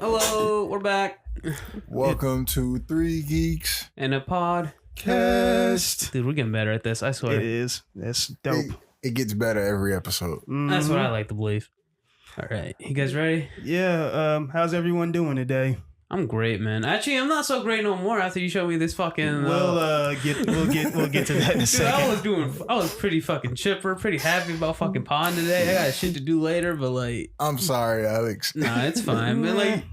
Hello, we're back. Welcome to Three Geeks And a pod. Cast. Dude, we're getting better at this, I swear. It is. That's dope. It gets better every episode. That's what I like to believe. All right, you guys ready? Yeah. How's everyone doing today? I'm great, man. Actually, I'm not so great no more after you showed me this fucking. We'll get to that in a Dude, second. I was pretty fucking chipper, pretty happy about fucking pond today. I got shit to do later, but like, I'm sorry, Alex. nah, it's fine, man. Like,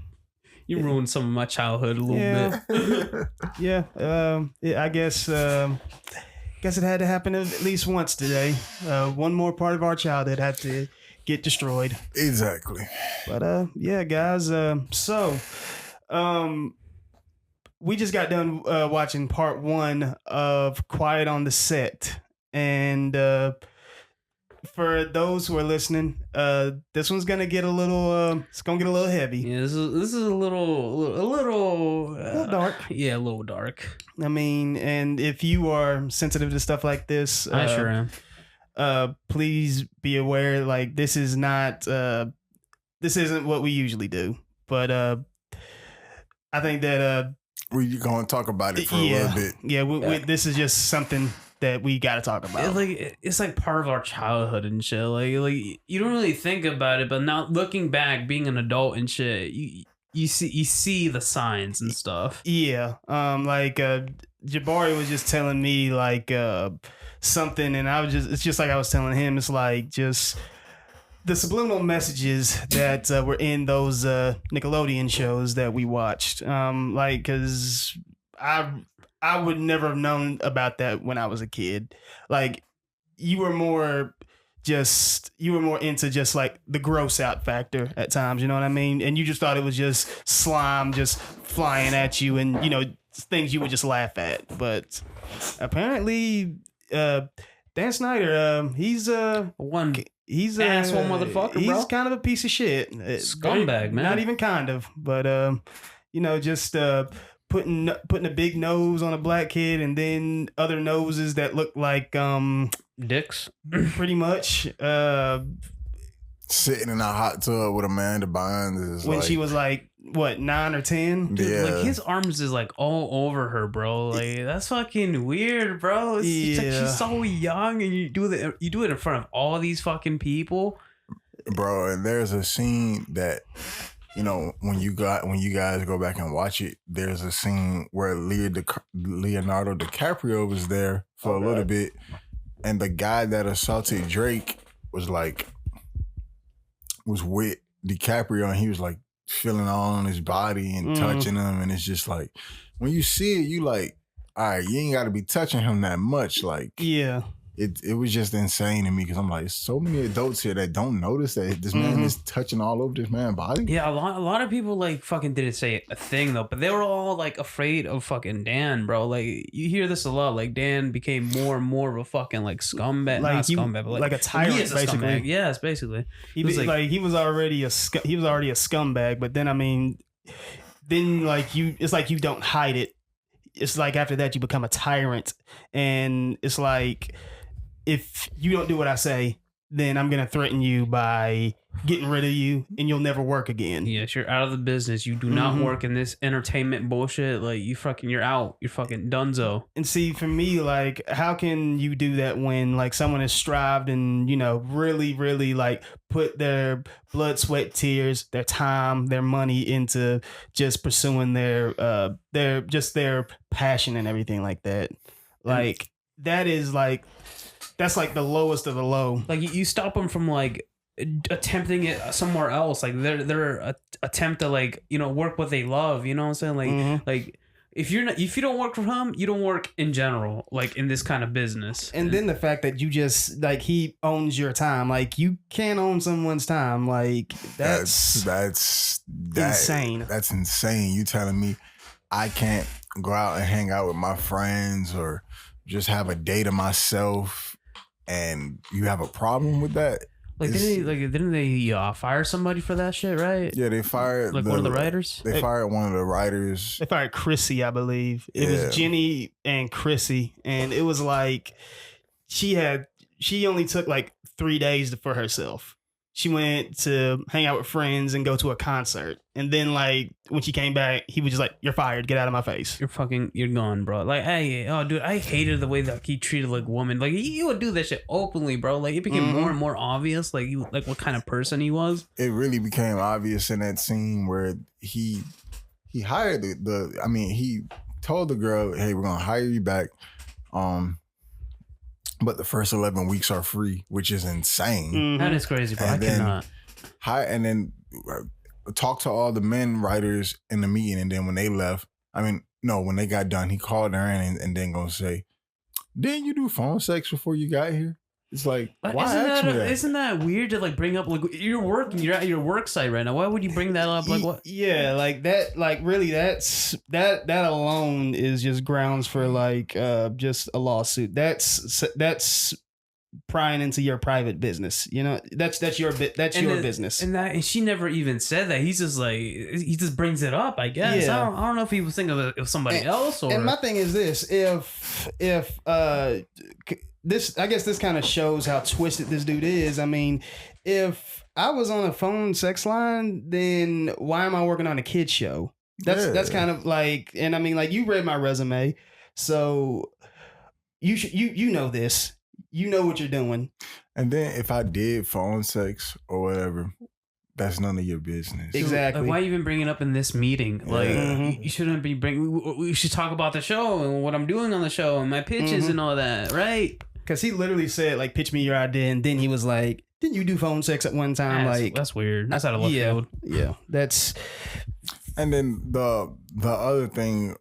you ruined some of my childhood a little bit. Yeah. I guess it had to happen at least once today. One more part of our childhood had to get destroyed. Exactly. But yeah, guys. We just got done watching part 1 of Quiet on the Set, and for those who are listening, this one's gonna get a little. It's gonna get a little heavy. Yeah, this is a little dark. Yeah, a little dark. I mean, and if you are sensitive to stuff like this, I sure am. Please be aware. Like, this is not. This isn't what we usually do, but I think that we're going to talk about it for a little bit. Yeah, this is just something that we got to talk about. It's like part of our childhood and shit. Like you don't really think about it, but now looking back, being an adult and shit, you see the signs and stuff. Yeah. Jabari was just telling me like something, and it's just like I was telling him. It's like just the subliminal messages that were in those Nickelodeon shows that we watched. Because I would never have known about that when I was a kid. Like, you were more into just like the gross out factor at times, you know what I mean? And you just thought it was just slime just flying at you and, you know, things you would just laugh at. But apparently, Dan Snyder, he's He's asshole motherfucker, bro. He's kind of a piece of shit. Scumbag, man. Not even kind of, but just putting a big nose on a black kid and then other noses that look like dicks, pretty much. Sitting in a hot tub with Amanda Bynes when she was like, what, 9 or 10? Dude, yeah. Like, his arms is like all over her, bro. Like, that's fucking weird, bro. It's like she's so young, and you do it in front of all these fucking people, bro. And there's a scene that, you know, when you guys go back and watch it, there's a scene where Leonardo DiCaprio was there for a little bit, and the guy that assaulted Drake was with DiCaprio, and he was like feeling all on his body and touching him, and it's just like, when you see it, you like, all right, you ain't got to be touching him that much. Like, yeah, it was just insane to me, because I'm like, so many adults here that don't notice that this man is touching all over this man's body. Yeah, a lot of people like fucking didn't say a thing though, but they were all like afraid of fucking Dan, bro. Like, you hear this a lot. Like, Dan became more and more of a fucking like scumbag, like not scumbag, but like a tyrant, basically. Scumbag. Yes, basically. He was already a scumbag, but then I mean, it's like you don't hide it. It's like after that you become a tyrant, and it's like, if you don't do what I say, then I'm going to threaten you by getting rid of you, and you'll never work again. Yes, you're out of the business. You do not work in this entertainment bullshit. Like, you're out. You're fucking donezo. And see, for me, like, how can you do that when like someone has strived and, you know, really, really like put their blood, sweat, tears, their time, their money into just pursuing their passion and everything like that. Like, that's like the lowest of the low. Like, you stop them from like attempting it somewhere else. Like, they're attempt to, like, you know, work what they love. You know what I'm saying? Like, like if you don't work for him, you don't work in general. Like, in this kind of business. And then the fact that you just like, he owns your time. Like, you can't own someone's time. Like, that's insane. That's insane. You telling me I can't go out and hang out with my friends or just have a day to myself, and you have a problem with that? Like, didn't they fire somebody for that shit, right? Yeah, they fired one of the writers. They fired one of the writers. They fired Chrissy, I believe. It was Jenny and Chrissy, and it was like she only took like 3 days for herself. She went to hang out with friends and go to a concert. And then, like, when she came back, he was just like, "You're fired. Get out of my face. You're gone, bro." Like, dude, I hated the way that he treated like women. Like, he would do that shit openly, bro. Like, it became more and more obvious, like what kind of person he was. It really became obvious in that scene where he hired he told the girl, "Hey, we're gonna hire you back. But the first 11 weeks are free," which is insane. That is crazy, bro. And I cannot. And then talk to all the men writers in the meeting, and then when they left, when they got done, he called her in and then gonna say, "Didn't you do phone sex before you got here?" It's like, why ask me that? Isn't that weird to like bring up, like, you're working, you're at your work site right now? Why would you bring that up? Like, what? Yeah, like that. Like, really, that alone is just grounds for like just a lawsuit. That's prying into your private business. You know, that's your business. And she never even said that. He's just like, he just brings it up, I guess. Yeah. I don't know if he was thinking of it of somebody else or. And my thing is this: if this, I guess this kind of shows how twisted this dude is. I mean, if I was on a phone sex line, then why am I working on a kid show? That's kind of like, and I mean, like, you read my resume, so you know this. You know what you're doing. And then if I did phone sex or whatever, that's none of your business. Exactly. Like, why even bring it up in this meeting? Like, you shouldn't be bringing. We should talk about the show and what I'm doing on the show and my pitches and all that, right? Because he literally said, like, "Pitch me your idea," and then he was like, "Didn't you do phone sex at one time?" That's weird. That's out of left field. Yeah, that's. And then the other thing,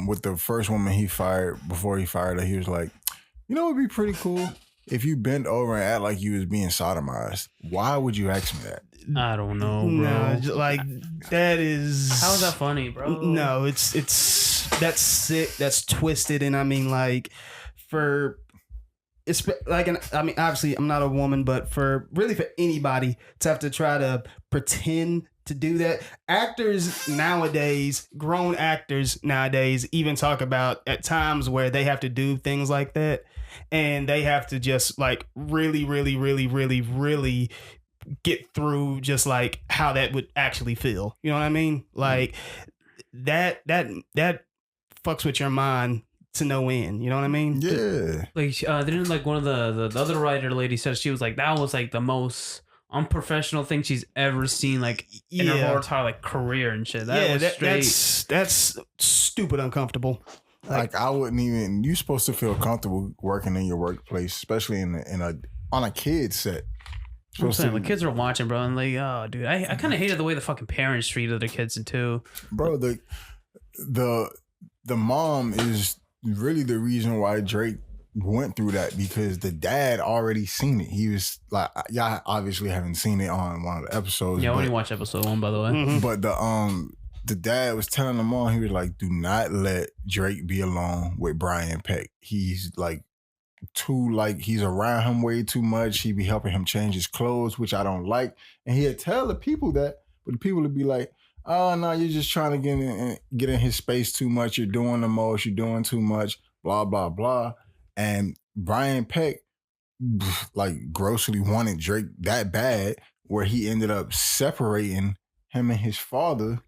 with the first woman he fired, before he fired her, he was like, "You know, it'd be pretty cool if you bent over and act like you was being sodomized." Why would you ask me that? I don't know, bro. No, like, that is. How is that funny, bro? No, it's that's sick. That's twisted, and I mean, like, for. It's like, obviously I'm not a woman, but for anybody to have to try to pretend to do that. Actors nowadays, grown actors nowadays, even talk about at times where they have to do things like that, and they have to just like really get through just like how that would actually feel. You know what I mean? Like that fucks with your mind to no end. You know what I mean? Yeah. Like, didn't like one of the other writer lady said she was like, that was like the most unprofessional thing she's ever seen, like, in her whole entire like career and shit. That's stupid uncomfortable. Like, I wouldn't even. You're supposed to feel comfortable working in your workplace, especially on a kid set. I'm saying, like, kids are watching, bro, and like, oh, dude, I kind of hated the way the fucking parents treated their kids too. Bro, the mom is really the reason why Drake went through that, because the dad already seen it. He was like, y'all obviously haven't seen it on one of the episodes. Yeah, I only watched episode 1, by the way. But the dad was telling the mom, he was like, "Do not let Drake be alone with Brian Peck. He's like he's around him way too much. He be helping him change his clothes, which I don't like." And he'd tell the people that, but the people would be like, "Oh no, you're just trying to get in his space too much. You're doing the most. You're doing too much. Blah blah blah." And Brian Peck, like, grossly wanted Drake that bad, where he ended up separating him and his father.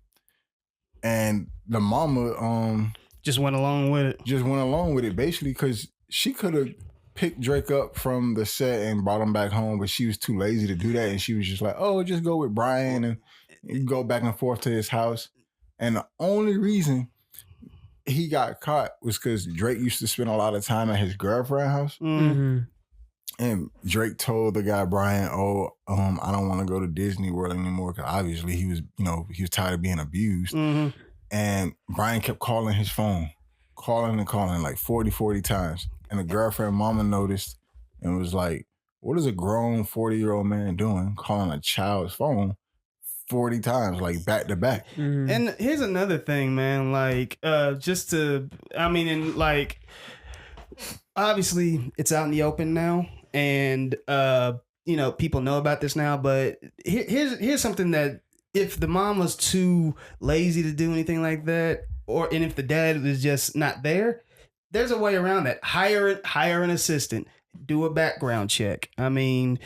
And the mama just went along with it. Basically, because she could have picked Drake up from the set and brought him back home, but she was too lazy to do that, and she was just like, "Oh, just go with Brian and go back and forth to his house." And the only reason he got caught was because Drake used to spend a lot of time at his girlfriend's house. Mm-hmm. And Drake told the guy Brian, I don't want to go to Disney World anymore, because obviously he was tired of being abused. Mm-hmm. And Brian kept calling his phone, calling like 40 times. And the girlfriend mama noticed and was like, "What is a grown 40-year-old man doing calling a child's phone 40 times, like, back to back?" Mm-hmm. And here's another thing, man, like, obviously it's out in the open now, and people know about this now, but here's something that, if the mom was too lazy to do anything like that, and if the dad was just not there, there's a way around that. Hire an assistant, do a background check. I mean,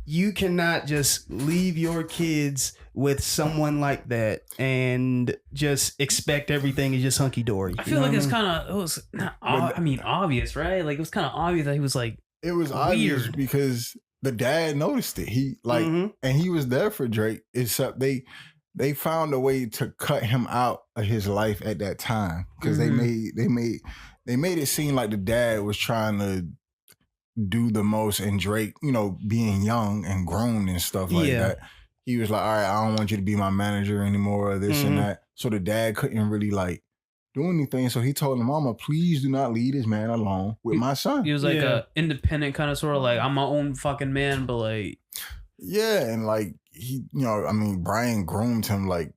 you cannot just leave your kids with someone like that and just expect everything is just hunky dory. I feel like it's kind of, it was, obvious, right? Like, it was kind of obvious that he was like, it was obvious because the dad noticed it. He like, and he was there for Drake, except they found a way to cut him out of his life at that time because they made it seem like the dad was trying to do the most, and Drake, you know, being young and grown and stuff like that, he was like, all right, I don't want you to be my manager anymore, or this and that. So the dad couldn't really like do anything. So he told him, Mama, please do not leave this man alone with my son. He was like a independent kind of sort of like, I'm my own fucking man, but like, yeah, and like he, you know, I mean, Brian groomed him like,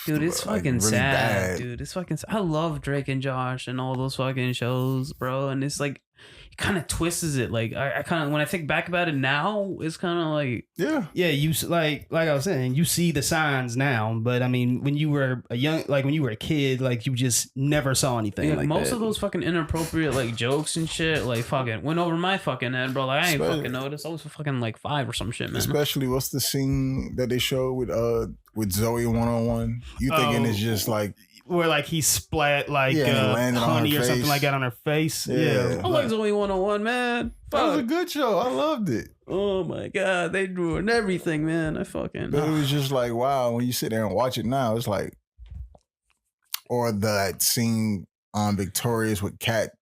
dude, it's like, fucking really sad, bad. dude. It's fucking. I love Drake and Josh and all those fucking shows, bro. And it's like, it kind of twists it. Like I kind of, when I think back about it now, it's kind of like, yeah. You like I was saying, you see the signs now, but I mean, when you were when you were a kid, like you just never saw anything like most that. of those fucking inappropriate like jokes and shit, like fucking went over my fucking head, bro. Like I ain't fucking noticed. I was fucking like 5 or some shit, man. Especially what's the scene that they showed with Zoe 101? You thinking it's just like where like he splat like honey or something like that on her face. Yeah. I like Zoe 101, man. That was a good show. I loved it. Oh my god, they ruined everything, man. I fucking. But it was just like, wow, when you sit there and watch it now, it's like, or that scene on Victorious with Kat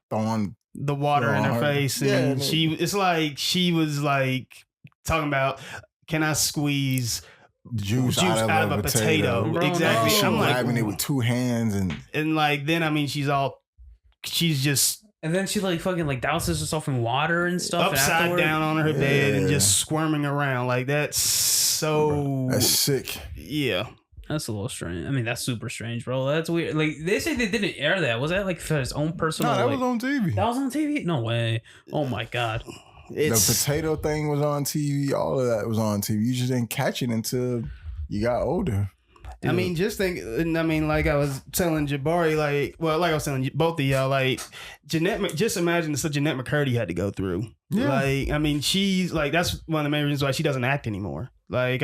throwing the water in her face, and it's like she was like talking about, can I squeeze juice out of a potato. Bro, exactly. She I'm was like grabbing it with 2 hands and like then I mean she's just and then she like fucking like douses herself in water and stuff upside down on her bed and just squirming around like that's sick. Yeah. That's a little strange. I mean, that's super strange, bro. That's weird. Like, they say they didn't air that. Was that like for his own personal? No, that was on TV. That was on TV? No way. Oh my god. The potato thing was on TV. All of that was on TV. You just didn't catch it until you got older. Dude. I mean, just think. I mean, like I was telling Jabari, like I was telling both of y'all, like Jeanette. Just imagine the stuff Jeanette McCurdy had to go through. Yeah. Like, I mean, she's like that's one of the main reasons why she doesn't act anymore. Like,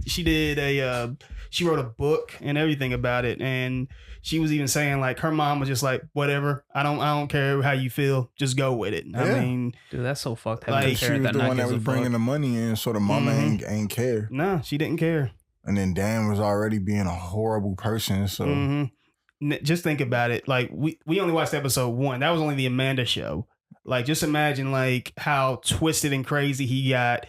she did she wrote a book and everything about it, and she was even saying like her mom was just like, whatever, I don't care how you feel, just go with it. Yeah. I mean, dude, that's so fucked. Like she was the one that was bringing the money in, so the mama ain't care. No, she didn't care. And then Dan was already being a horrible person, so just think about it. Like we only watched episode 1. That was only the Amanda show. Like, just imagine like how twisted and crazy he got.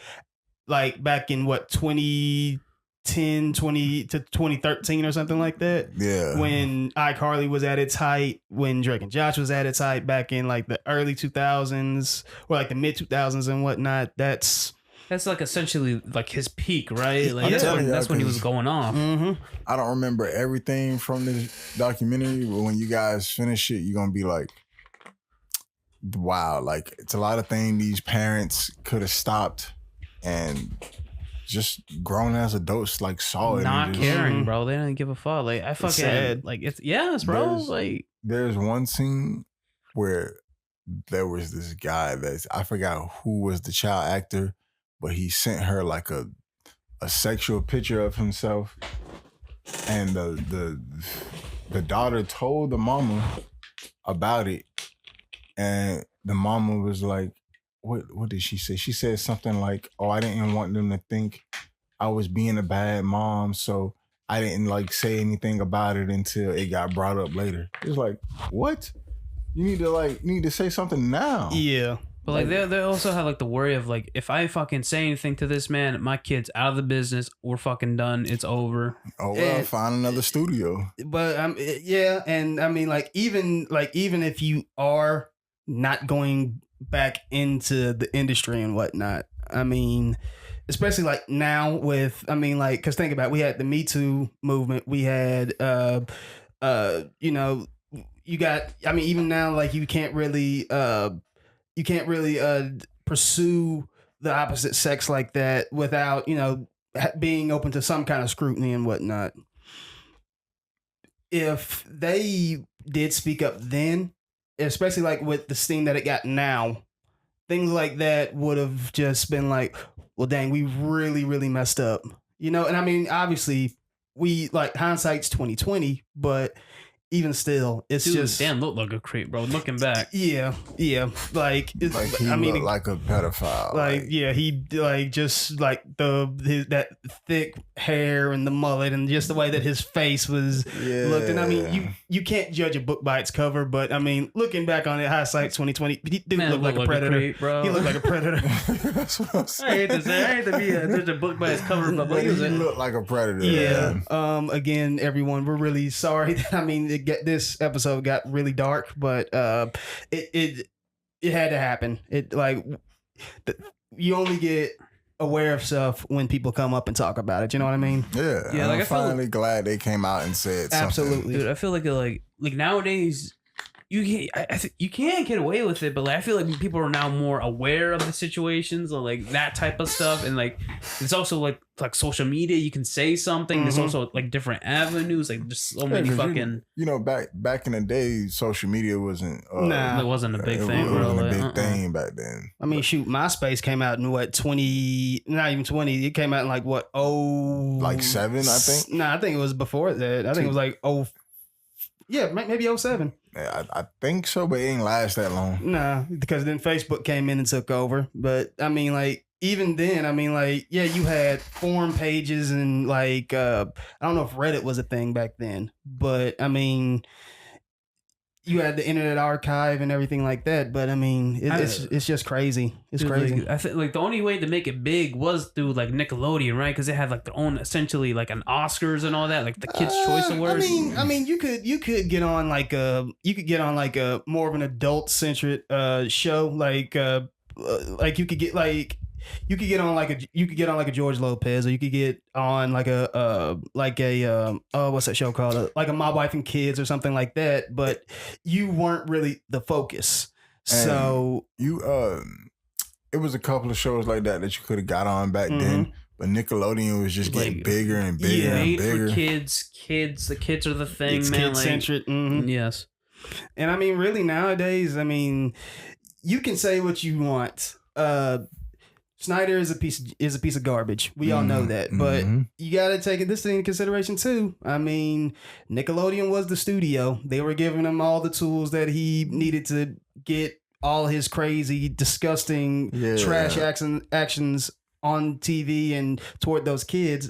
Like back in 2010, 20 to 2013 or something like that. Yeah. When iCarly was at its height, when Drake and Josh was at its height back in like the early 2000s or like the mid 2000s and whatnot. That's like essentially like his peak, right? Like that's when he was going off. I don't remember everything from this documentary, but when you guys finish it, you're gonna be like, wow, like it's a lot of things these parents could have stopped and just grown as adults like saw it. Not caring, bro. They didn't give a fuck. Like I fucking like it's bro. Like there's one scene where there was this guy I forgot who was the child actor, but he sent her like a sexual picture of himself, and the daughter told the mama about it, and the mama was like, what did she say? She said something like, oh, I didn't want them to think I was being a bad mom, so I didn't like say anything about it until it got brought up later. It's like, what? You need to say something now. Yeah. But like they also have like the worry of like, if I fucking say anything to this man, my kid's out of the business. We're fucking done. It's over. Oh well, find another studio. But yeah, and I mean even if you are not going back into the industry and whatnot, I mean, especially like now with, I mean, like, because think about it, we had the Me Too movement. We had you know, you got, I mean, even now, like you can't really pursue the opposite sex like that without, you know, being open to some kind of scrutiny and whatnot. If they did speak up then, especially like with the steam that it got now, things like that would have just been like, well, dang, we really, really messed up, you know. And I mean, obviously, we like hindsight's 2020, but even still, it's Dude, just damn, look like a creep, bro. Looking back, yeah, like it's, Like he I mean, looked like a pedophile. like yeah, he like just like that thick hair and the mullet and just the way that his face was looked. And I mean, you can't judge a book by its cover, but I mean, looking back on it, hindsight 2020, he did look like a predator. creep, bro. He looked like a predator. That's what I'm I saying. hate to say, I hate to be judge a book by its cover, but But he was he in. looked like a predator. Yeah. man. Again, everyone, we're really sorry. I mean, this episode got really dark, but it had to happen. It like you only get aware of stuff when people come up and talk about it. You know what I mean? Yeah. Yeah, like, I I'm feel finally glad they came out and said something. Absolutely. Dude, I feel like nowadays you can't, I think you can't get away with it, but like I feel like people are now more aware of the situations or like that type of stuff, and like it's also like social media. You can say something. There's also like different avenues. Like there's so many 'cause fucking. You know, back in the day, social media wasn't. Nah. It wasn't a big it thing, wasn't bro. a big Like, thing back then. I mean, shoot, MySpace came out in what 20? Not even 20. It came out in like what? Oh, Like 7, I think. Nah, I think it was before that. I think it was like maybe 07. Yeah, I think so, but it ain't last that long. Nah, because then Facebook came in and took over. But I mean, like, even then, I mean, like, yeah, you had forum pages and like, I don't know if Reddit was a thing back then, but I mean, you had the Internet Archive and everything like that. But I mean, it's just crazy. It's dude, crazy. Like, I feel like the only way to make it big was through like Nickelodeon, right? Because they had like their own, essentially like an Oscars and all that, like the Kids' Choice Awards. I mean, you could get on like a more of an adult centric show, like you could get like. You could get on like a George Lopez, or you could get on like a what's that show called? Like a My Wife and Kids or something like that. But you weren't really the focus. So it was a couple of shows like that you could have got on back then. But Nickelodeon was just getting bigger and bigger and made bigger. for kids. The kids are the thing, it's man. kid centric. Yes. And I mean, really nowadays, I mean, you can say what you want. Snyder is a piece of garbage. We all know that, but you got to take this into consideration too. I mean, Nickelodeon was the studio. They were giving him all the tools that he needed to get all his crazy, disgusting, trash actions on TV and toward those kids.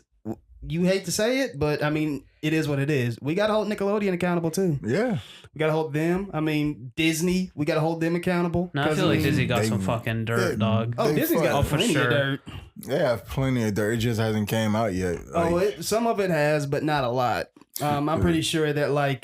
You hate to say it, but I mean, it is what it is. We got to hold Nickelodeon accountable too. Yeah. We got to hold them. I mean, Disney, we got to hold them accountable. No, I feel like Disney got they- some fucking dirt, dog. Oh, Disney's got for plenty sure. of dirt. They have plenty of dirt. It just hasn't came out yet. Like, Some of it has, but not a lot. I'm pretty sure that like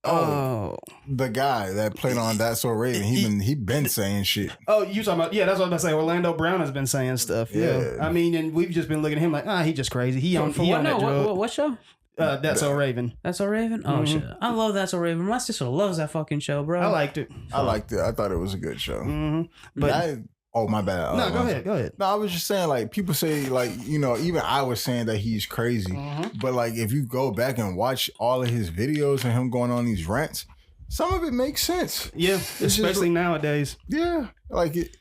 the guy that played on That's So Raven, he been saying shit. oh, you talking about? Yeah, that's what I was about to say. Orlando Brown has been saying stuff. Yeah, Yeah. I mean, and we've just been looking at him like, he just crazy. He on For he what? on No, that drug. what show? That's So Raven. That's So Raven? Oh, shit. I love That's So Raven. My sister loves that fucking show, bro. I liked it. I liked it. I thought it was a good show. But Oh, my bad. no, go ahead. No, I was just saying, like, people say, like, you know, even I was saying that he's crazy. But, like, if you go back and watch all of his videos and him going on these rants, some of it makes sense. Yeah, just especially nowadays. Yeah. Like, it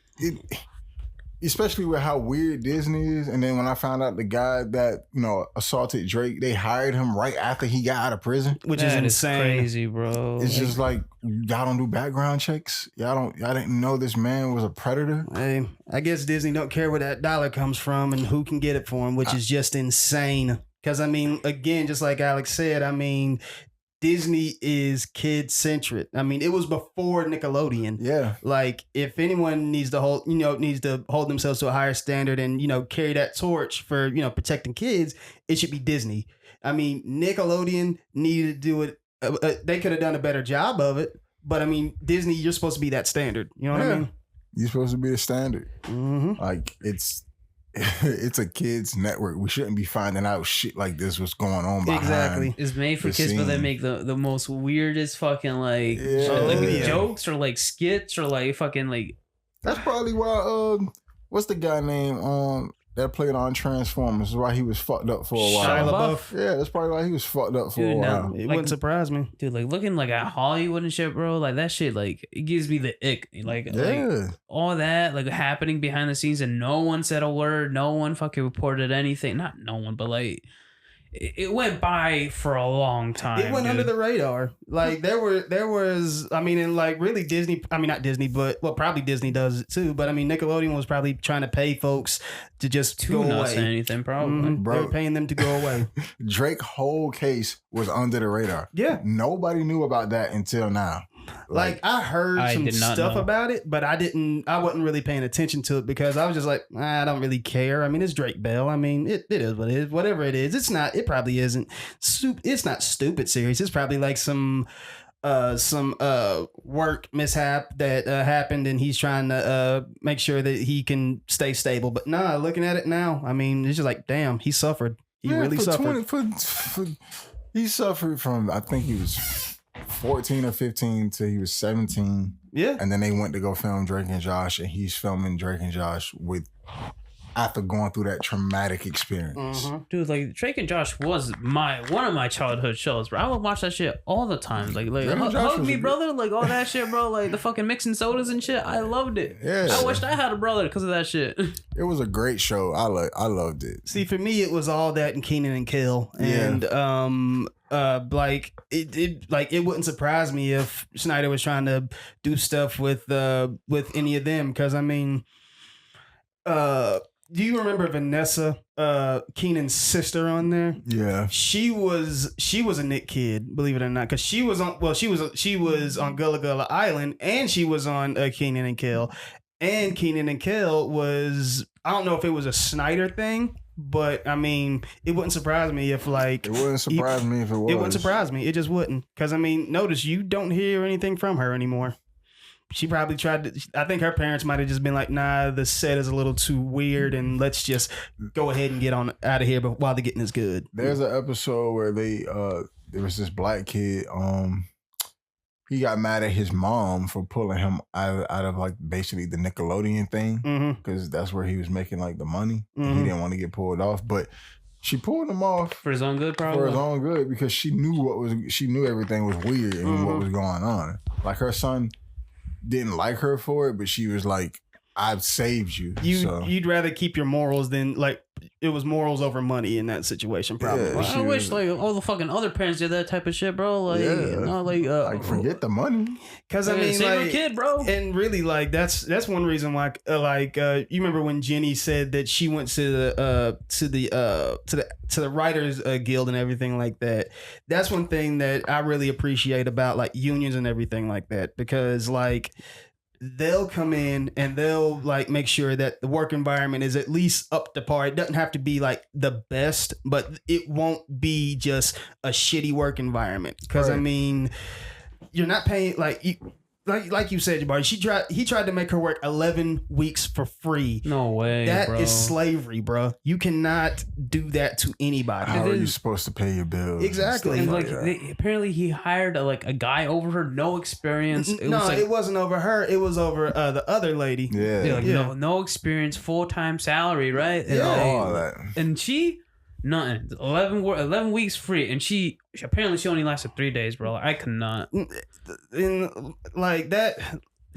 especially with how weird Disney is. And then when I found out the guy that, you know, assaulted Drake, they hired him right after he got out of prison. Which is That insane. crazy, bro. It's just like, y'all don't do background checks. Y'all didn't know this man was a predator. Hey, I guess Disney don't care where that dollar comes from and who can get it for him, which is just insane. Because, I mean, again, just like Alex said, I mean, Disney is kid-centric. I mean, it was before Nickelodeon. Yeah. Like, if anyone needs to hold themselves to a higher standard and, you know, carry that torch for, you know, protecting kids, it should be Disney. I mean, Nickelodeon needed to do it. They could have done a better job of it. But, I mean, Disney, you're supposed to be that standard. You know what I mean? You're supposed to be the standard. Mm-hmm. Like, it's a kids network. We shouldn't be finding out shit like this, what's going on behind. Exactly. It's made for the kids, but they scene. make the most weirdest fucking like, Yeah. jokes or like skits or like fucking like. That's probably why what's the guy name that played on Transformers. That's why he was fucked up for a Shia while. LaBeouf. Yeah, that's probably why he was fucked up for a while. It wouldn't surprise me. Dude, like looking like at Hollywood and shit, bro, like that shit, like it gives me the ick. Like all that like happening behind the scenes and no one said a word, no one fucking reported anything. Not no one, but like it went by for a long time. It went under the radar. Like there was, I mean, and like really Disney, I mean, not Disney, but well, probably Disney does it too. But I mean, Nickelodeon was probably trying to pay folks to just go not away. saying anything, probably. Bro, they were paying them to go away. Drake's whole case was under the radar. Yeah. Nobody knew about that until now. Like I heard some stuff about it, but I wasn't really paying attention to it because I was just like, I don't really care. I mean, it's Drake Bell. I mean, it is what it is. Whatever it is, it probably isn't. It's not stupid serious. It's probably like some work mishap that happened, and he's trying to make sure that he can stay stable. But nah, looking at it now, I mean, it's just like, damn, he suffered. He really suffered. He suffered from, I think he was 14 or 15 till he was 17. Yeah. And then they went to go film Drake and Josh, and he's filming Drake and Josh after going through that traumatic experience. Mm-hmm. Dude, like Drake and Josh was one of my childhood shows, bro. I would watch that shit all the time. Like hug me, brother, like all that shit, bro. Like the fucking mixing sodas and shit. I loved it. Yeah. I wished I had a brother because of that shit. It was a great show. I loved it. See, for me, it was all that and Kenan and Kel, and like it wouldn't surprise me if Snyder was trying to do stuff with any of them, because I mean, do you remember Vanessa, Kenan's sister on there? Yeah, she was a Nick kid, believe it or not, because she was on Gullah Gullah Island, and she was on Kenan and Kel, and Kenan and Kel was, I don't know if it was a Snyder thing. But I mean, it wouldn't surprise me if like... It wouldn't surprise me if it was. It wouldn't surprise me. It just wouldn't. Because I mean, notice you don't hear anything from her anymore. She probably tried to... I think her parents might have just been like, nah, the set is a little too weird and let's just go ahead and get on out of here but while the getting is good. There's an episode where there was this black kid... he got mad at his mom for pulling him out of like basically the Nickelodeon thing, because that's where he was making like the money. He didn't want to get pulled off, but she pulled him off for his own good, probably. For his own good, because she knew everything was weird and what was going on. Like her son didn't like her for it, but she was like, "I've saved you." You'd rather keep your morals than like. It was morals over money in that situation, probably. Yeah, I wish like all the fucking other parents did that type of shit, bro. Like, like forget the money, because I mean, save like, your kid, bro. And really, like that's one reason why, you remember when Jenny said that she went to the Writers Guild and everything like that. That's one thing that I really appreciate about like unions and everything like that, because like. They'll come in and they'll like make sure that the work environment is at least up to par. It doesn't have to be like the best, but it won't be just a shitty work environment. Because I mean, you're not paying like you said, Jabari. He tried to make her work 11 weeks for free. No way. That bro. is slavery, bro. You cannot do that to anybody. How are you supposed to pay your bills? Exactly. And like apparently he hired a guy over her, no experience. It wasn't over her. It was over the other lady. Yeah. No experience, full-time salary, right? Yeah. All that. And she. Nothing. 11 weeks free, and she apparently only lasted 3 days, bro. I could not. And like that,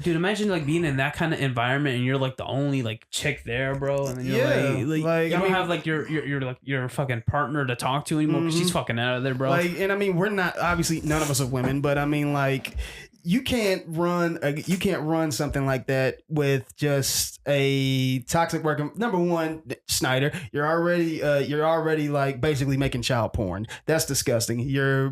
dude. Imagine like being in that kind of environment, and you're like the only like chick there, bro. And then you're like you don't have like your fucking partner to talk to anymore because she's fucking out of there, bro. Like, and I mean, we're not obviously none of us are women, but I mean, like. You can't run something like that with just a toxic work. Number one, Snyder, you're already like basically making child porn. That's disgusting. You're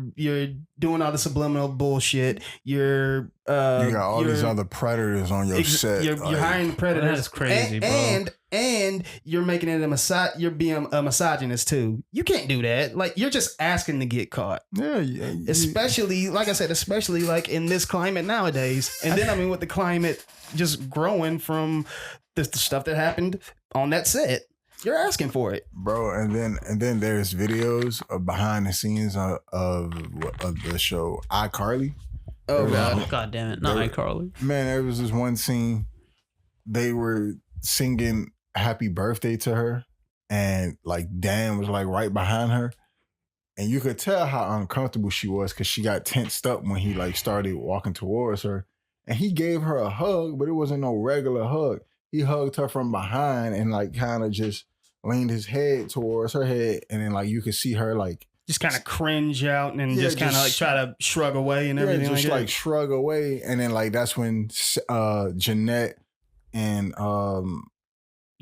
doing all the subliminal bullshit. You got all these other predators on your set. You're hiring predators. That's crazy, bro. And you're making it you're being a misogynist too. You can't do that. Like, you're just asking to get caught. Yeah. Especially, like I said, like in this climate nowadays. And then I mean, with the climate just growing from the stuff that happened on that set, you're asking for it, bro. And then there's videos of behind the scenes of the show iCarly. Oh god, god damn it, not iCarly. Man, there was this one scene. They were singing "Happy Birthday" to her, and like Dan was like right behind her. And you could tell how uncomfortable she was because she got tensed up when he like started walking towards her. And he gave her a hug, but it wasn't no regular hug. He hugged her from behind and like kind of just leaned his head towards her head. And then like you could see her like just kind of cringe out and just kind of like try to shrug away and everything. Just like shrug away. And then like that's when Jeanette and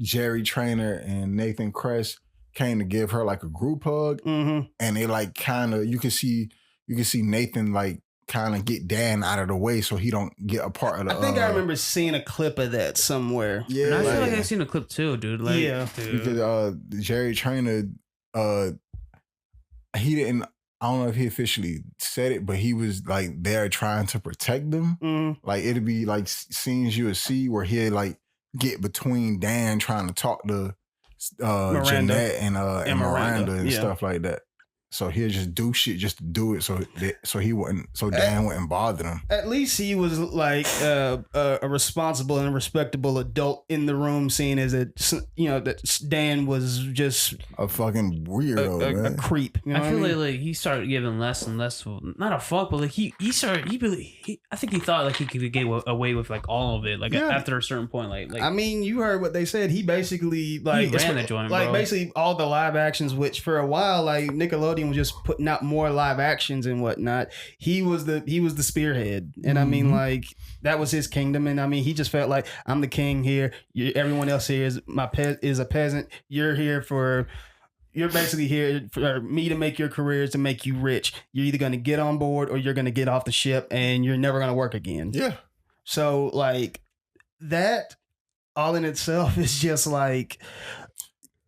Jerry Trainer and Nathan Kress came to give her like a group hug, and they like kind of you can see Nathan like kind of get Dan out of the way so he don't get a part of the. I think I remember seeing a clip of that somewhere. Yeah, and I feel like I've seen a clip too, dude. Like, yeah, dude. Because Jerry Trainer, he didn't. I don't know if he officially said it, but he was like there trying to protect them. Like it'd be like scenes you would see where he'd like get between Dan trying to talk to Jeanette and Miranda and stuff like that. So he'll just do shit just to do it, so Dan wouldn't bother him. At least he was like a responsible and respectable adult in the room, seeing as that Dan was just a fucking weirdo, a creep. You know I feel like he started giving less and less, not a fuck, but like he I think he thought like he could get away with like all of it, like after a certain point, like I mean, you heard what they said. He basically like he ran the joint, like bro. basically all the live actions, which for a while like Nickelodeon was just putting out more live actions and whatnot. He was the spearhead, and I mean like that was his kingdom, and I mean he just felt like I'm the king here. Everyone else here is is a peasant. You're basically here for me to make your careers, to make you rich. You're either going to get on board or you're going to get off the ship, and you're never going to work again. Yeah. So that all in itself is just like.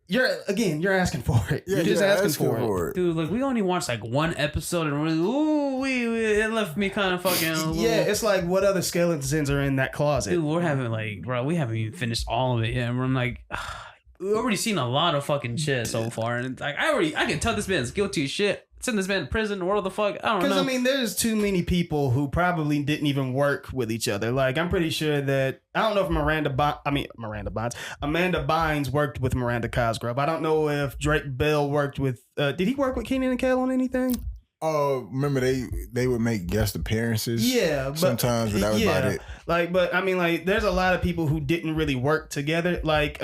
You're asking for it. Yeah, you're just asking for it. Dude, like we only watched like one episode and really, it left me kind of fucking. Yeah, it's like what other skeletons are in that closet? Dude, we haven't even finished all of it yet. And I'm like, we've already seen a lot of fucking shit so far, and it's like I can tell this man's guilty as shit. Send this man to prison or what the fuck? I don't know. Because I mean, there's too many people who probably didn't even work with each other. Like I'm pretty sure that I don't know if Amanda Bynes worked with Miranda Cosgrove. I don't know if Drake Bell worked with. Did he work with Kenan and Kel on anything? Oh, remember they would make guest appearances. Yeah, but sometimes, but that was about it. Like, but I mean, like, there's a lot of people who didn't really work together. Like,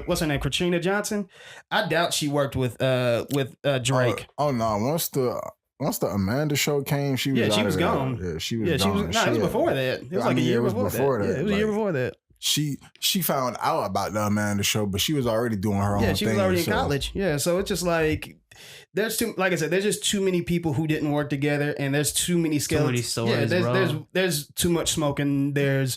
what's her name, Katrina Johnson? I doubt she worked with Drake. Oh no, once the Amanda show came, she was she was gone. Yeah, she was gone. It was before that. It was like a year before that. Yeah, it was a year before that. She found out about the Amanda show, but she was already doing her own thing. Yeah, she was already in college. Yeah, so it's just like there's just too many people who didn't work together, and there's too many skeletons. Too many stories, there's too much smoke, and there's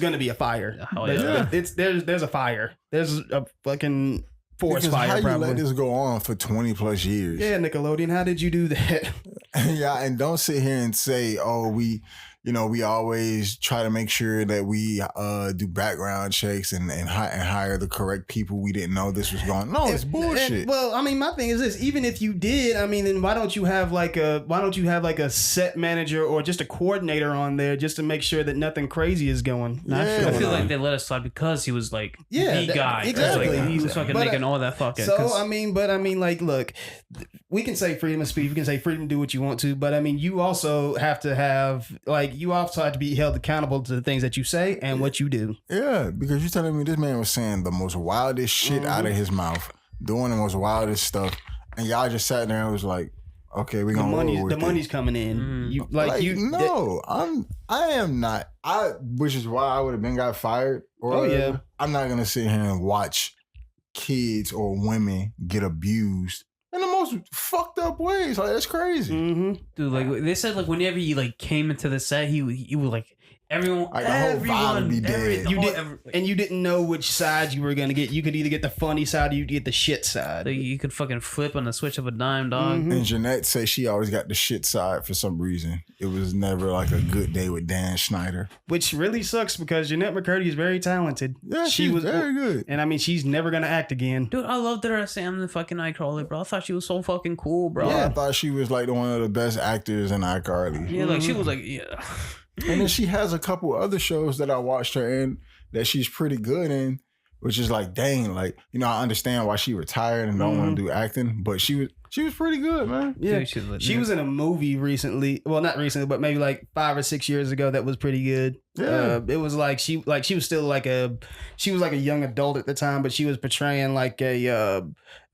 gonna be a fire. There's a fire. There's a fucking forest fire. How probably. You let this go on for 20 plus years? Yeah, Nickelodeon, how did you do that? Yeah, and don't sit here and say, oh, we always try to make sure that we do background checks and hire the correct people. We didn't know this was going. No, it's bullshit. Well, I mean, my thing is this: even if you did, I mean, then why don't you have like a set manager or just a coordinator on there just to make sure that nothing crazy is going? I feel like they let us slide because he was like the guy. Exactly. Like, he was fucking making all that fucking. So I mean, like, look, we can say freedom of speech, we can say freedom to do what you want to, but I mean, you also have to have you also have to be held accountable to the things that you say and what you do. Yeah, because you're telling me this man was saying the most wildest shit out of his mouth, doing the most wildest stuff, and y'all just sat there and was like, "Okay, we're gonna roll with the money's coming in." I am not. Which is why I would have been got fired. I'm not gonna sit here and watch kids or women get abused in the most fucked up ways. Like, that's crazy. Mm-hmm. Dude, like they said, like whenever he like came into the set, he would like everyone, like the whole vibe would be dead. You didn't know which side you were gonna get. You could either get the funny side or you get the shit side. Like, you could fucking flip on the switch of a dime, dog. Mm-hmm. And Jeanette says she always got the shit side for some reason. It was never like a good day with Dan Schneider, which really sucks because Jeanette McCurdy is very talented. Yeah, she was very good, and I mean, she's never gonna act again. Dude, I loved her as Sam the fucking iCarly, bro. I thought she was so fucking cool, bro. Yeah, I thought she was like one of the best actors in iCarly. Yeah, like she was like, yeah. And then she has a couple other shows that I watched her in that she's pretty good in. which is like, dang, like, you know, I understand why she retired and don't want to do acting, but she was pretty good, man. Yeah, Dude, she was in a movie recently. Well, not recently, but maybe like 5 or 6 years ago. That was pretty good. Yeah. It was like she was still like a young adult at the time, but she was portraying like a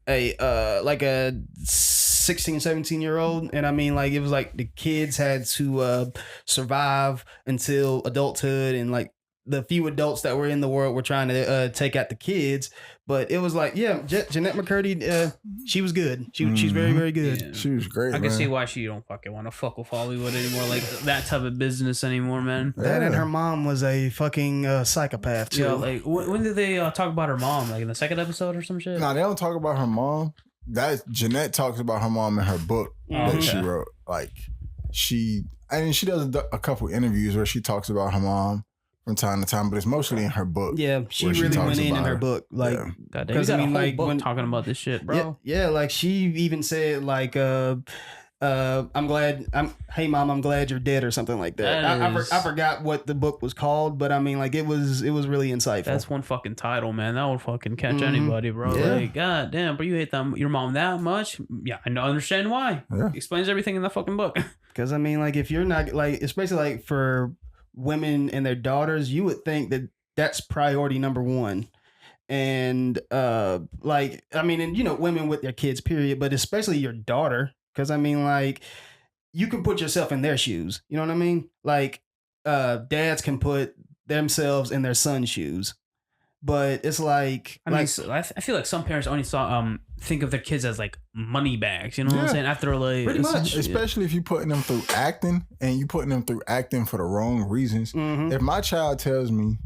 16, 17-year-old. And I mean, like, it was like the kids had to survive until adulthood, and like the few adults that were in the world were trying to take out the kids. But it was like, yeah, Jeanette McCurdy, she was good. She's very, very good. Yeah. She was great. I can man. see why she don't fucking want to fuck with Hollywood anymore, like that type of business anymore, man. That and her mom was a fucking psychopath too. Yeah, like when did they talk about her mom? Like in the second episode or some shit? Nah, they don't talk about her mom. Jeanette talks about her mom in her book that she wrote. Like she does a couple interviews where she talks about her mom from time to time, but it's mostly in her book. Yeah, she really went in her book. Like, Goddamn, you got a whole book talking about this shit, bro. Yeah, like she even said like, hey mom, I'm glad you're dead or something like that. I forgot what the book was called, but I mean, like it was really insightful. That's one fucking title, man. That would fucking catch anybody, bro. Yeah. Like, goddamn, bro, you hate your mom that much? Yeah, I understand why. Yeah. Explains everything in that fucking book. Because I mean, like if you're not like, especially like for women and their daughters, you would think that that's priority number one. And like, I mean, and you know, women with their kids, period, but especially your daughter. Because I mean, like, you can put yourself in their shoes. You know what I mean? Like, dads can put themselves in their son's shoes. But it's like, I feel like some parents only think of their kids as like money bags. You know what I'm saying? After like, pretty much, especially if you're putting them through acting and you putting them through acting for the wrong reasons. If my child tells me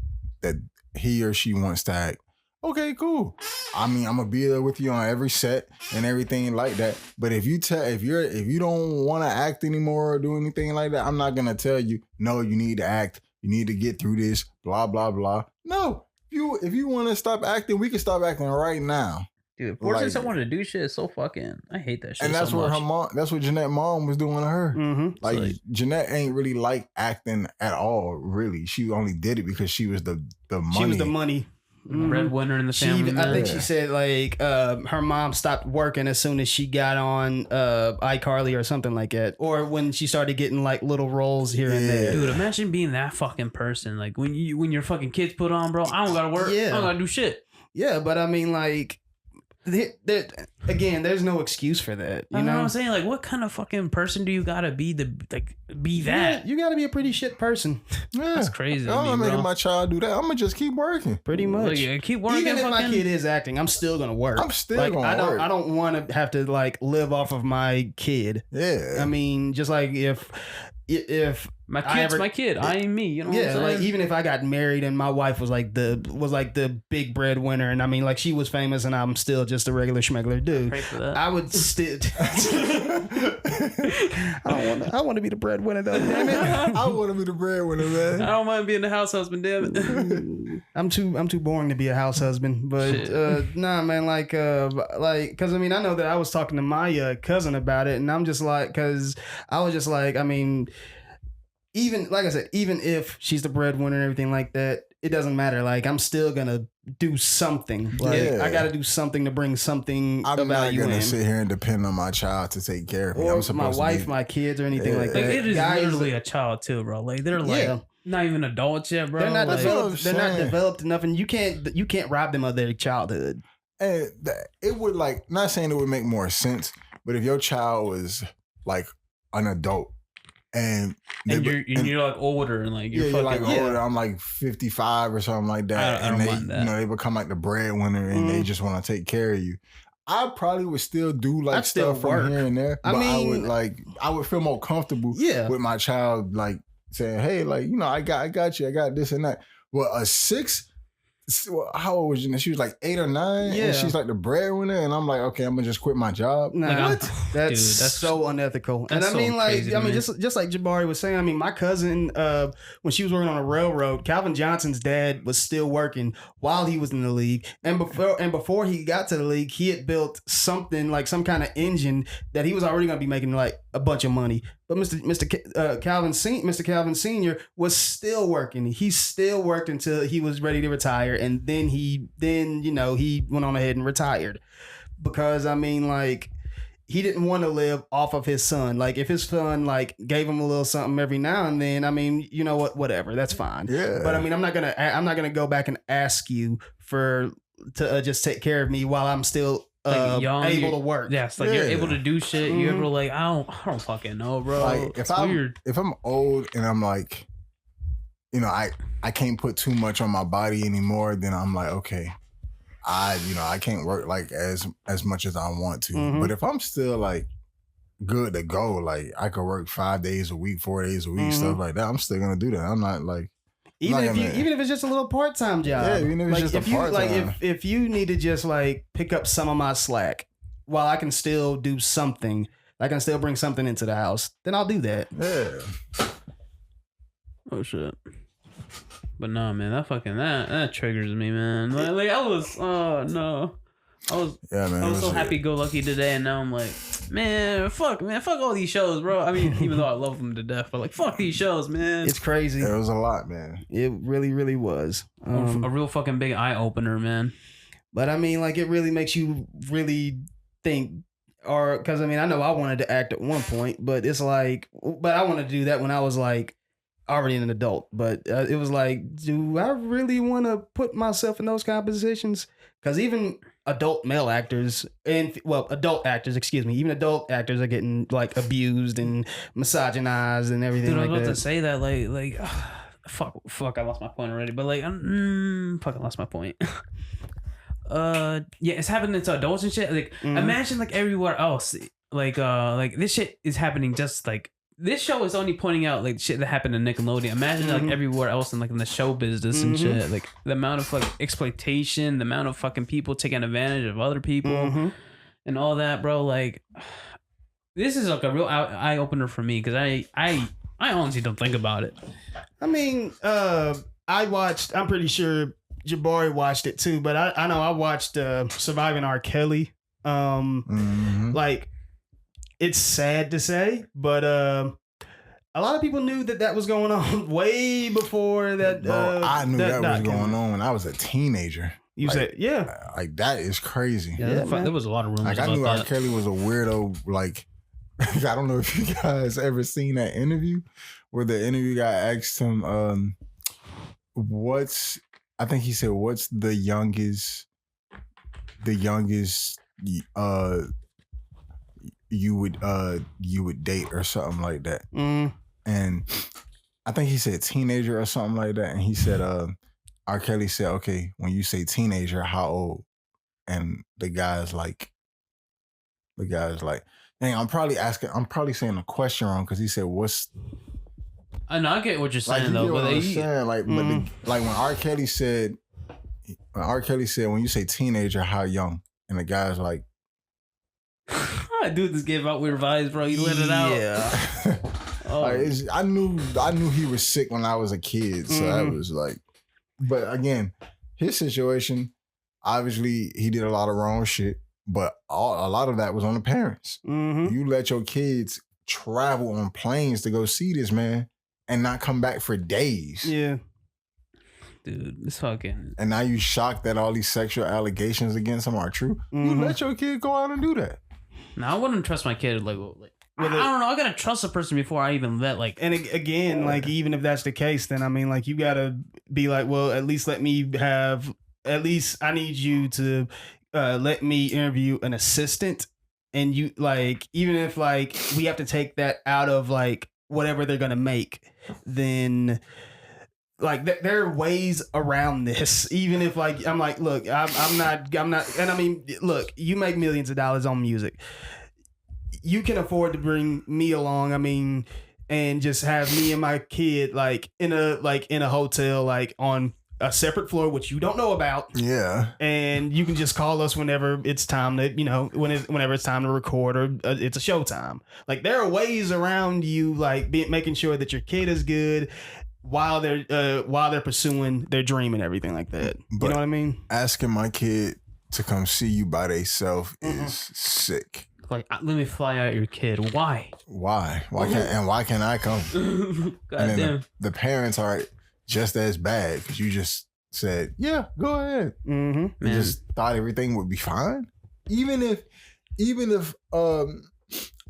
that he or she wants to act, okay, cool. I mean, I'm gonna be there with you on every set and everything like that. But if you don't want to act anymore or do anything like that, I'm not gonna tell you, no, you need to act. You need to get through this. Blah blah blah. No. If you want to stop acting, we can stop acting right now. Dude, forcing someone to do shit is so fucking. I hate that shit. And that's so what much. her mom. That's what Jeanette's mom was doing to her. Like Jeanette ain't really like acting at all. Really, she only did it because she was the money. She was the money. Breadwinner in the family. I think she said like her mom stopped working as soon as she got on iCarly or something like that, or when she started getting like little roles here and there. Dude, imagine being that fucking person. Like when your fucking kids put on, bro. I don't gotta work. I don't gotta do shit. Yeah, but I mean, like, again, there's no excuse for that. You know what I'm saying? Like, what kind of fucking person do you gotta be to be that? You gotta be a pretty shit person. Yeah. That's crazy. I'm not making my child do that. I'm gonna just keep working. Pretty much. Like, keep working. Even if my kid is acting, I'm still gonna work. I'm still gonna work. I don't want to have to like live off of my kid. Yeah. I mean, just like if my kid's my kid, I ain't me. You know what I'm saying? Like even if I got married and my wife was like the big breadwinner, and I mean like she was famous and I'm still just a regular schmegular dude, pray for that. I would still. I want to be the breadwinner though. Damn it! I want to be the breadwinner, man. I don't mind being the house husband. Damn it. I'm too boring to be a house husband, but nah, man. Like, because I mean, I know that I was talking to my cousin about it, and I'm just like, because I was just like, I mean. Even like I said, even if she's the breadwinner and everything like that, it doesn't matter. Like I'm still gonna do something. Like I gotta do something to bring something of value in. I'm not gonna sit here and depend on my child to take care of me. Or I'm supposed my wife, to my kids, or anything like that. Like it is literally a child too, bro. Like they're like not even adults yet, bro. They're not like, developed. They're not developed enough, and you can't rob them of their childhood. And it would not saying it would make more sense, but if your child was like an adult. And you're like older and like you're like older. I'm like 55 or something like that. I don't mind that. You know, they become like the breadwinner and they just want to take care of you. I probably would still do like stuff from here and there. But I would feel more comfortable with my child like saying, hey, like, you know, I got you, I got this and that. Well, a 6. How old was she? She was like 8 or 9. Yeah. And she's like the breadwinner. And I'm like, okay, I'm going to just quit my job. Nah, what? That's so unethical. And I mean, so like, crazy, just like Jabari was saying, I mean, my cousin, when she was working on a railroad, Calvin Johnson's dad was still working while he was in the league. And before he got to the league, he had built something like some kind of engine that he was already going to be making like a bunch of money. But Mr. Calvin Senior was still working. He still worked until he was ready to retire. and then he went on ahead and retired because I mean, like, he didn't want to live off of his son. Like, if his son like gave him a little something every now and then, I mean, you know what, whatever, that's fine. Yeah. But I mean, I'm not gonna go back and ask you to just take care of me while I'm still young, able to work. Yes, like you're able to do shit. You're able to like I don't fucking know, bro. Like if I'm old and I'm like, you know, I can't put too much on my body anymore, then I'm like, okay, I can't work like as much as I want to. But if I'm still like good to go, like I could work 5 days a week, 4 days a week, stuff like that, I'm still gonna do that. I'm not like even if it's just a little part-time job. Yeah, even if it's just a part-time. Like if you need to just like pick up some of my slack while I can still do something, I can still bring something into the house, then I'll do that. Yeah. Oh shit. But no, man, that triggers me, man. Like I was, oh no, I was so happy-go-lucky today, and now I'm like, man, fuck all these shows, bro. I mean, even though I love them to death, but like, fuck these shows, man. It's crazy. It was a lot, man. It really, really was. A real fucking big eye opener, man. But I mean, like, it really makes you really think, or because I mean, I know I wanted to act at one point, but it's like, but I wanted to do that when I was like already an adult. But it was like, do I really want to put myself in those kind of positions? Because even adult male actors adult actors are getting like abused and misogynized and everything. Dude, like I was that. about to say that, like, fuck, I lost my point already. But like, fucking lost my point. Yeah, it's happening to adults and shit. Like, imagine like everywhere else, like this shit is happening. Just like this show is only pointing out like shit that happened in Nickelodeon. Imagine like everywhere else in like in the show business and shit. Like the amount of like exploitation, the amount of fucking people taking advantage of other people, and all that, bro. Like, this is like a real eye opener for me because I honestly don't think about it. I mean, I'm pretty sure Jabari watched it too, but I know I watched Surviving R. Kelly. Like, it's sad to say, but a lot of people knew that was going on way before that. Bro, I knew that was going on when I was a teenager. You said, yeah. Like, that is crazy. Yeah, there was a lot of rumors like, about I knew that. R. Kelly was a weirdo. Like, I don't know if you guys ever seen that interview where the interview guy asked him, I think he said, what's the youngest you would date or something like that. And I think he said teenager or something like that. And he said, R. Kelly said, okay, when you say teenager, how old? And the guy's like, dang, I'm probably saying the question wrong because he said, what's... I know, I get what you're saying, like, though. But like when R. Kelly said, when you say teenager, how young? And the guy's like, dude, this gave out weird vibes, bro. You let it out. Yeah. Like, I knew he was sick when I was a kid, so I was like, but again, his situation, obviously, he did a lot of wrong shit, but a lot of that was on the parents. You let your kids travel on planes to go see this man and not come back for days. Yeah. Dude, it's fucking... And now you shocked that all these sexual allegations against him are true. You let your kid go out and do that. Now, I wouldn't trust my kid. Like I don't know. I gotta trust a person before I even let like. And again, like, even if that's the case, then I mean, like, you gotta be like, well, at least let me have. At least I need you to let me interview an assistant, and you like, even if like we have to take that out of like whatever they're gonna make, then. Like, there are ways around this. Even if like I'm like, look, I'm not, and I mean, look, you make millions of dollars on music. You can afford to bring me along. I mean, and just have me and my kid like in a hotel, like on a separate floor, which you don't know about. Yeah. And you can just call us whenever it's time to, whenever it's time to record or it's a show time. Like, there are ways around you, like making sure that your kid is good. While they're pursuing their dream and everything like that. But you know what I mean? Asking my kid to come see you by themselves is sick. Like, let me fly out your kid. Why? Why can't I come? God damn. The parents are just as bad because you just said, "Yeah, go ahead." Mm-hmm. He just thought everything would be fine, even if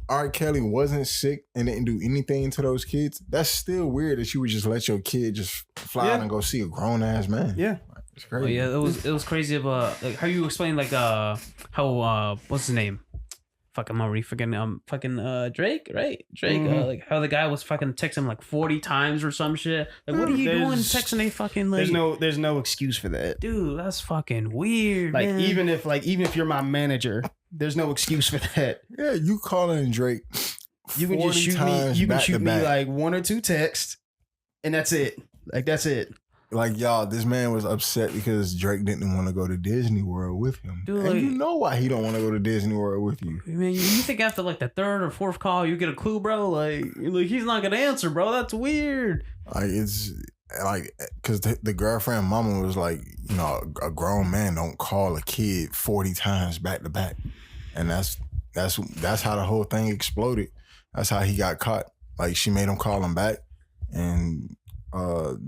R. Kelly wasn't sick and didn't do anything to those kids. That's still weird that you would just let your kid just fly out and go see a grown ass man. Yeah. It's crazy. Oh, yeah, it was crazy of like how you explain like how what's his name? Fuck, I'm already forgetting. Drake, right? Drake, like how the guy was fucking texting him like 40 times or some shit. Like, what are you doing texting a fucking like? There's no excuse for that, dude. That's fucking weird. Like man. even if you're my manager, there's no excuse for that. Yeah, you calling Drake. You can just shoot me. You can shoot me like 1 or 2 texts, and that's it. Like that's it. Like, y'all, this man was upset because Drake didn't want to go to Disney World with him. Dude, and like, you know why he don't want to go to Disney World with you. Man, you think after like the 3rd or 4th call, you get a clue, bro? Like he's not going to answer, bro. That's weird. Like, it's like, because the girlfriend mama was like, you know, a grown man don't call a kid 40 times back to back. And that's how the whole thing exploded. That's how he got caught. Like, she made him call him back and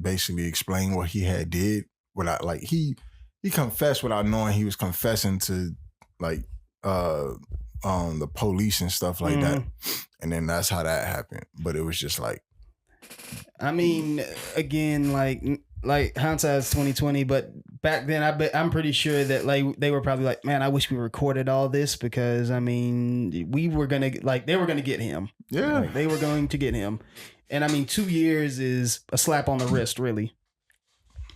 basically explain what he had did without, like, he confessed without knowing he was confessing to like the police and stuff like that. And then that's how that happened. But it was just like, I mean, again, like hindsight's 2020, but back then I'm pretty sure that like they were probably like, man, I wish we recorded all this because I mean they were gonna get him. Yeah, like, they were going to get him. And I mean, 2 years is a slap on the wrist, really.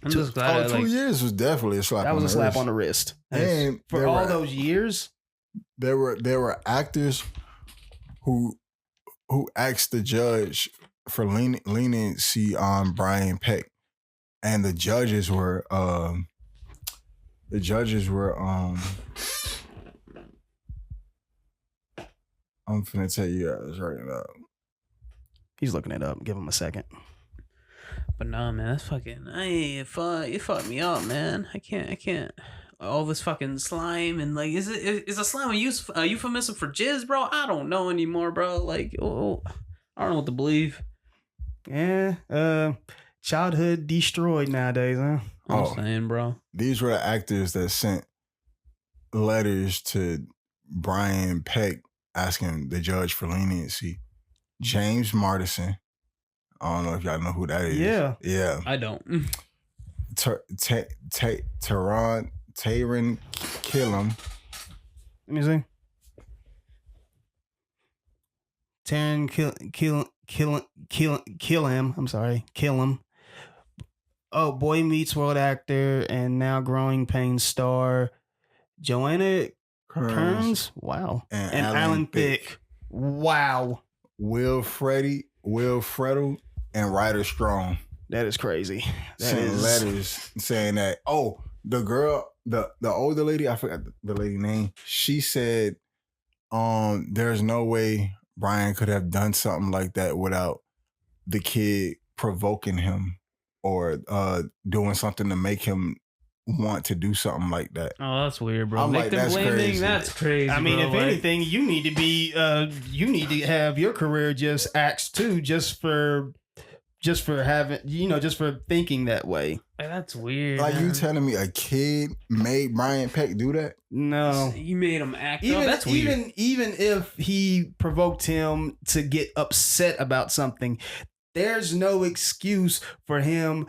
I'm just glad. 2 years was definitely a slap. That was a slap on the wrist. And for all those years, there were actors who asked the judge for leniency on Brian Peck, and the judges were I'm finna tell you guys right now. He's looking it up. Give him a second. But nah, man, that's fucking. You fucked me up, man. I can't. All this fucking slime and like, is a slime a euphemism for jizz, bro? I don't know anymore, bro. Like, I don't know what to believe. Yeah, childhood destroyed nowadays, huh? I'm saying, bro. These were the actors that sent letters to Brian Peck asking the judge for leniency. James Martison. I don't know if y'all know who that is. Yeah. I don't. Taron Killam. Let me see. Taron Killam. I'm sorry. Killam. Oh, Boy Meets World actor and now Growing Pains star Joanna Kearns. Wow. And Alan Thicke. Wow. Will Freddo, and Ryder Strong. That is crazy. Sent letters saying that, the girl, the older lady, I forgot the lady name, she said, there's no way Brian could have done something like that without the kid provoking him or doing something to make him want to do something like that. Oh, that's weird, bro. I'm Victim blaming, crazy. That's crazy. I mean, bro. if anything, you need to be, you need to have your career just axed too, just for having, just for thinking that way. That's weird. Like, you telling me a kid made Brian Peck do that? No, you made him act up. That's weird. Even if he provoked him to get upset about something, there's no excuse for him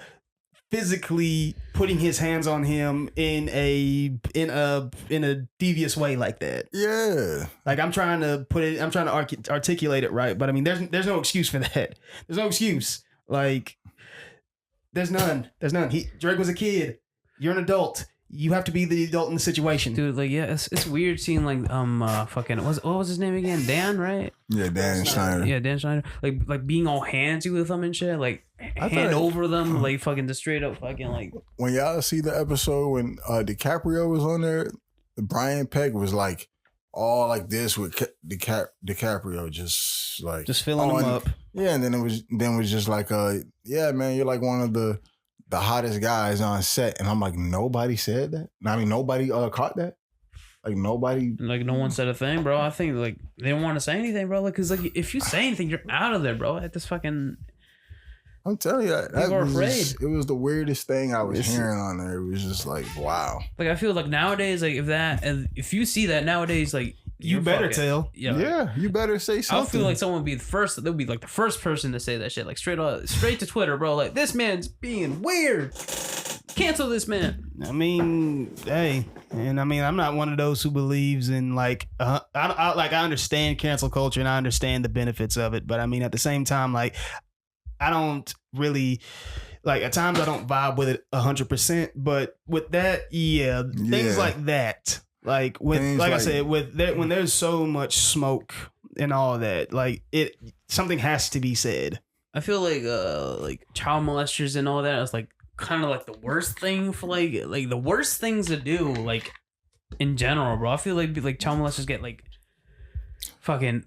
physically putting his hands on him in a devious way like that. Yeah. Like, I'm trying to articulate it right, but I mean, there's no excuse for that. There's no excuse. Like, there's none. Drake was a kid. You're an adult. You have to be the adult in the situation, dude. Like, yeah, it's weird seeing like fucking what was his name again? Dan, right? Yeah, Dan Schneider. Yeah, Dan Schneider. Like being all handsy with them and shit. Like hand over them, like fucking just straight up fucking like. When y'all see the episode when DiCaprio was on there, Brian Peck was like all like this with DiCaprio, just filling him up. Yeah, and then it was just like yeah, man, you're like one of the hottest guys on set, and I'm like, nobody said that. I mean, nobody caught that. Like, nobody. Like, no one said a thing, bro. I think like they didn't want to say anything, bro. Like, cause like if you say anything, you're out of there, bro. At this fucking. I'm telling you, that People are was afraid. it was the weirdest thing I was hearing on there. It was just like, wow. Like I feel like nowadays, like if you see that nowadays, like You better tell. Yeah, you better say something. I feel like someone would be the first. They'll be like the first person to say that shit, like straight to Twitter, bro. Like this man's being weird. Cancel this man. I mean, hey, and I mean, I'm not one of those who believes in like, I understand cancel culture and I understand the benefits of it, but I mean, at the same time, like, I don't really. Like at times I don't vibe with it 100%, but with that, things like that. Like with, like I said, with that, when there's so much smoke and all that, like something has to be said. I feel like child molesters and all that is like kind of like the worst thing for like the worst things to do like in general, bro. I feel like child molesters get like fucking.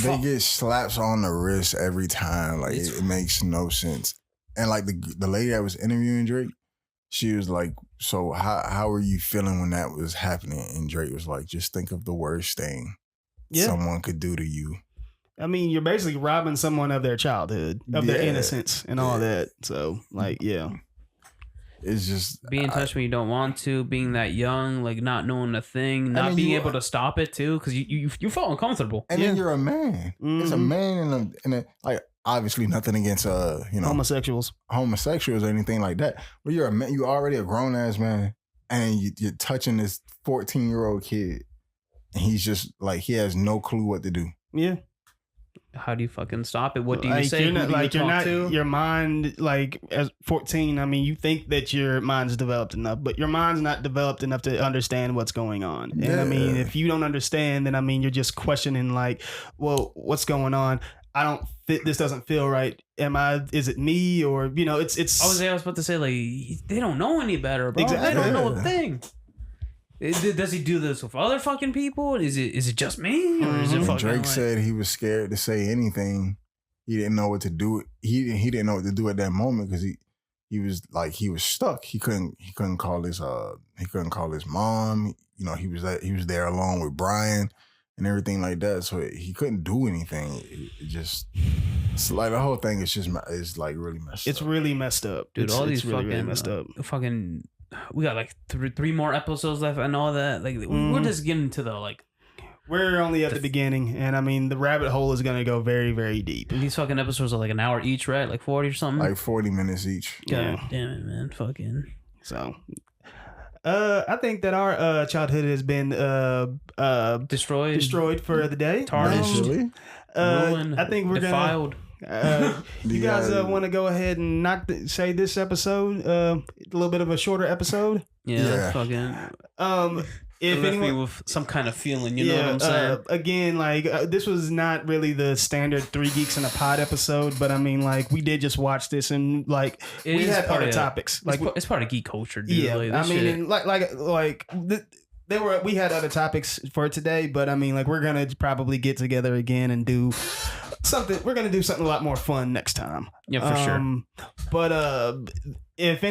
They get slaps on the wrist every time. Like it makes no sense. And like the lady that was interviewing Drake, she was like, "So how were you feeling when that was happening?" And Drake was like, "Just think of the worst thing someone could do to you." I mean, you're basically robbing someone of their childhood, of their innocence, and all that. So, like, it's just being in touch when you don't want to, being that young, like not knowing a thing, not being able to stop it too, because you feel uncomfortable. And then you're a man. Mm-hmm. It's a man in a like. Obviously, nothing against homosexuals or anything like that. But you're a man. You're already a grown ass man, and you're touching this 14-year-old kid, and he's just like he has no clue what to do. Yeah. How do you fucking stop it? What do you say? Your mind, like as 14. I mean, you think that your mind's developed enough, but your mind's not developed enough to understand what's going on. And I mean, if you don't understand, then I mean, you're just questioning, like, well, what's going on? I don't fit. This doesn't feel right. Is it me? Or, it's. I was about to say, like, they don't know any better, bro. Exactly. They don't know a thing. Does he do this with other fucking people? Is it just me? Or is it fucking Drake said he was scared to say anything. He didn't know what to do. He didn't know what to do at that moment because he was stuck. He couldn't call his mom. He was there alone with Brian and everything like that. So he couldn't do anything. It's like the whole thing is like really messed up. It's really messed up. Dude, all these really, fucking really messed up. Fucking, we got like three more episodes left and all that. Like we're just getting to the like. We're only at the beginning, and I mean the rabbit hole is gonna go very, very deep. These fucking episodes are like an hour each, right? Like 40 or something. Like 40 minutes each. God damn it, man! Fucking. So, I think that our childhood has been destroyed for the day. Tarnished. I think we're defiled. You guys want to go ahead and say this episode a little bit of a shorter episode? Yeah. Fucking. If anyone with some kind of feeling, you know what I'm saying? Again, like this was not really the standard 3 Geeks in a Pod episode, but I mean, like we did just watch this and like we had other topics. Like it's part of geek culture, dude. Yeah, like, I mean, we had other topics for today, but I mean, like we're gonna probably get together again and do something. We're gonna do something a lot more fun next time. Yeah, for sure. But if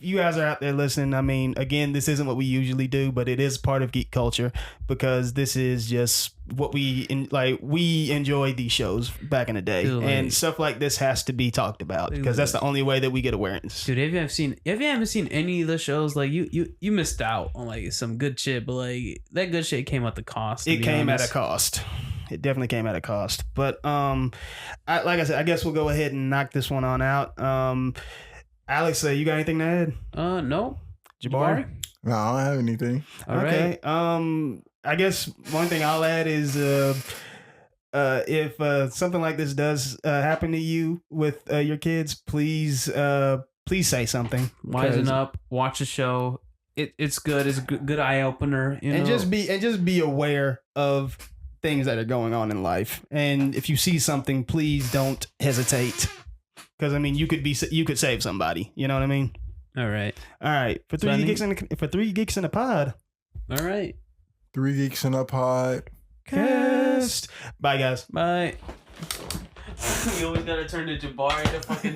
you guys are out there listening, I mean, again, this isn't what we usually do, but it is part of geek culture because this is just what we enjoyed these shows back in the day, dude, and stuff like this has to be talked about because that's the only way that we get awareness. Dude, if you haven't seen any of the shows, like you missed out on like some good shit, but like that good shit came at the cost. It came at a cost. It definitely came at a cost. But like I said, I guess we'll go ahead and knock this one on out. Alex, you got anything to add? No. Jabari? No, I don't have anything. All right. I guess one thing I'll add is if something like this does happen to you with your kids, please say something. Wisen up. Watch the show. It's good. It's a good eye opener. And just be aware of things that are going on in life. And if you see something, please don't hesitate. Because I mean, you could save somebody. You know what I mean? All right. For 3 Geeks in a Pod. All right. 3 Geeks in a Pod. Cast. Bye, guys. Bye. You always gotta turn to Jabari to fucking.